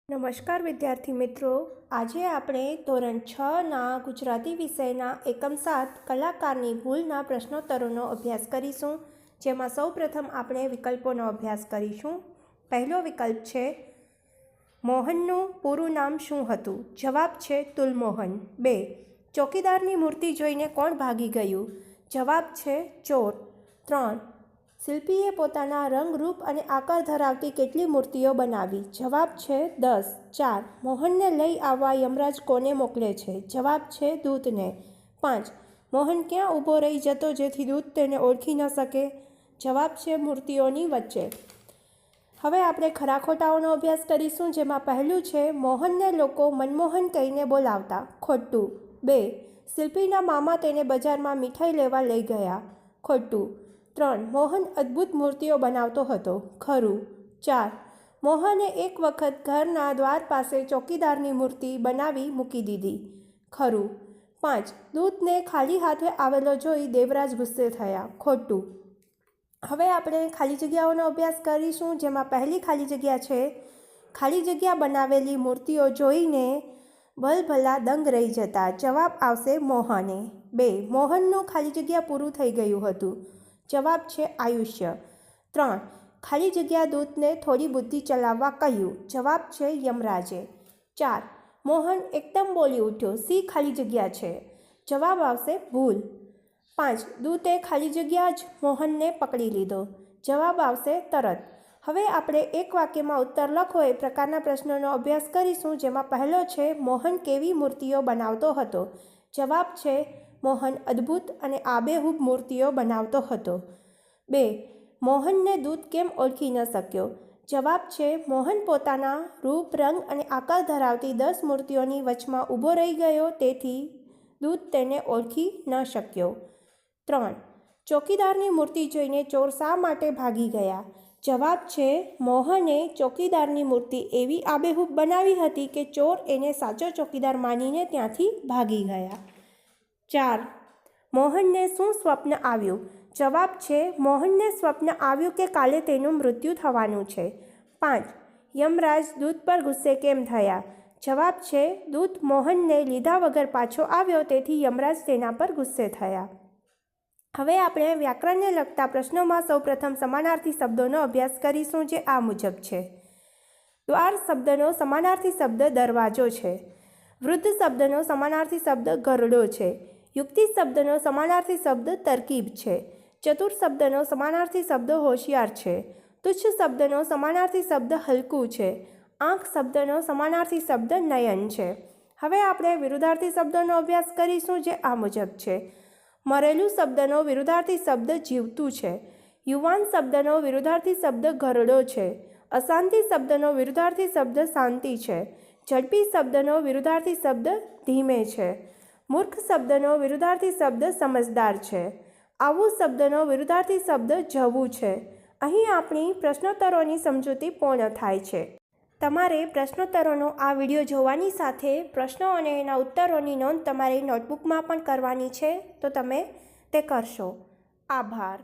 નમસ્કાર વિદ્યાર્થી મિત્રો, આજે આપણે ધોરણ 6ના ગુજરાતી વિષયના એકમ 7 કલાકારની ભૂલના પ્રશ્નોત્તરોનો અભ્યાસ કરીશું, જેમાં સૌપ્રથમ આપણે વિકલ્પોનો અભ્યાસ કરીશું। પહેલો વિકલ્પ છે મોહનનું પૂરું નામ શું હતું? જવાબ છે તુલમોહન। 2. ચોકીદારની મૂર્તિ જોઈને કોણ ભાગી ગયું? જવાબ છે ચોર। 3. શિલ્પીએ પોતાના રંગ, રૂપ અને આકાર ધરાવતી કેટલી મૂર્તિઓ બનાવી? જવાબ છે 10। 4. મોહનને લઈ આવવા યમરાજ કોને મોકલે છે? જવાબ છે દૂતને। 5. મોહન ક્યાં ઊભો રહી જતો જેથી દૂત તેને ઓળખી ન શકે? જવાબ છે મૂર્તિઓની વચ્ચે। હવે આપણે ખરા ખોટાઓનો અભ્યાસ કરીશું, જેમાં પહેલું છે મોહનને લોકો મનમોહન કહીને બોલાવતા। ખોટું। 2. શિલ્પીના મામા તેને બજારમાં મીઠાઈ લેવા લઈ ગયા। ખોટું। 3. મોહન અદ્ભુત મૂર્તિઓ બનાવતો હતો। ખરું। 4. મોહને એક વખત ઘરના દ્વાર પાસે ચોકીદારની મૂર્તિ બનાવી મૂકી દીધી। ખરું। 5. દૂતને ખાલી હાથે આવેલો જોઈ દેવરાજ ગુસ્સે થયા। ખોટું। હવે આપણે ખાલી જગ્યાઓનો અભ્યાસ કરીશું, જેમાં પહેલી ખાલી જગ્યા છે ખાલી જગ્યા બનાવેલી મૂર્તિઓ જોઈને ભલભલા દંગ રહી જતા। જવાબ આવશે મોહને। 2. મોહનનું ખાલી જગ્યા પૂરું થઈ ગયું હતું। જવાબ છે આયુષ્ય। 3. ખાલી જગ્યા દૂતને થોડી બુદ્ધિ ચલાવવા કહ્યું। જવાબ છે યમરાજે। 4. મોહન એકદમ બોલી ઉઠ્યો, સી ખાલી જગ્યા છે? જવાબ આવશે ભૂલ। 5. દૂતે ખાલી જગ્યા જ મોહનને પકડી લીધો। જવાબ આવશે તરત। હવે આપણે એક વાક્યમાં ઉત્તર લખો એ પ્રકારના પ્રશ્નોનો અભ્યાસ કરીશું, જેમાં પહેલો છે મોહન કેવી મૂર્તિઓ બનાવતો હતો? જવાબ છે મોહન અદ્ભુત અને આબેહૂબ મૂર્તિઓ બનાવતો હતો। 2. મોહનને દૂત કેમ ઓળખી ન શક્યો? જવાબ છે મોહન પોતાના રૂપ, રંગ અને આકાર ધરાવતી 10 મૂર્તિઓની વચમાં ઊભો રહી ગયો, તેથી દૂત તેને ઓળખી ન શક્યો। 3. ચોકીદારની મૂર્તિ જોઈને ચોર શા માટે ભાગી ગયા? જવાબ છે મોહને ચોકીદારની મૂર્તિ એવી આબેહૂબ બનાવી હતી કે ચોર એને સાચો ચોકીદાર માનીને ત્યાંથી ભાગી ગયા। 4. મોહનને શું સ્વપ્ન આવ્યું? જવાબ છે મોહનને સ્વપ્ન આવ્યું કે કાલે તેનું મૃત્યુ થવાનું છે। 5. યમરાજ દૂત પર ગુસ્સે કેમ થયા? જવાબ છે દૂત મોહનને લીધા વગર પાછો આવ્યો, તેથી યમરાજ તેના પર ગુસ્સે થયા। હવે આપણે વ્યાકરણને લગતા પ્રશ્નોમાં સૌપ્રથમ સમાનાર્થી શબ્દોનો અભ્યાસ કરીશું, જે આ મુજબ છે। દ્વાર શબ્દનો સમાનાર્થી શબ્દ દરવાજો છે। વૃદ્ધ શબ્દનો સમાનાર્થી શબ્દ ઘરડો છે। યુક્તિ શબ્દનો સમાનાર્થી શબ્દ તરકીબ છે। ચતુર શબ્દનો સમાનાર્થી શબ્દ હોશિયાર છે। તુચ્છ શબ્દનો સમાનાર્થી શબ્દ હલકું છે। આંખ શબ્દનો સમાનાર્થી શબ્દ નયન છે। હવે આપણે વિરુદ્ધાર્થી શબ્દોનો અભ્યાસ કરીશું, જે આ મુજબ છે। મરેલું શબ્દનો વિરુદ્ધાર્થી શબ્દ જીવતું છે। યુવાન શબ્દનો વિરુદ્ધાર્થી શબ્દ ઘરડો છે। અશાંતિ શબ્દનો વિરુદ્ધાર્થી શબ્દ શાંતિ છે। ઝડપી શબ્દનો વિરુદ્ધાર્થી શબ્દ ધીમે છે। મૂર્ખ શબ્દનો વિરુદ્ધાર્થી શબ્દ સમજદાર છે। આવું શબ્દનો વિરુદ્ધાર્થી શબ્દ જવું છે। અહીં આપણી પ્રશ્નોત્તરોની સમજૂતી પૂર્ણ થાય છે। તમારે પ્રશ્નોત્તરોનો આ વિડીયો જોવાની સાથે પ્રશ્નો અને એના ઉત્તરોની નોંધ તમારી નોટબુકમાં પણ કરવાની છે, તો તમે તે કરશો। આભાર।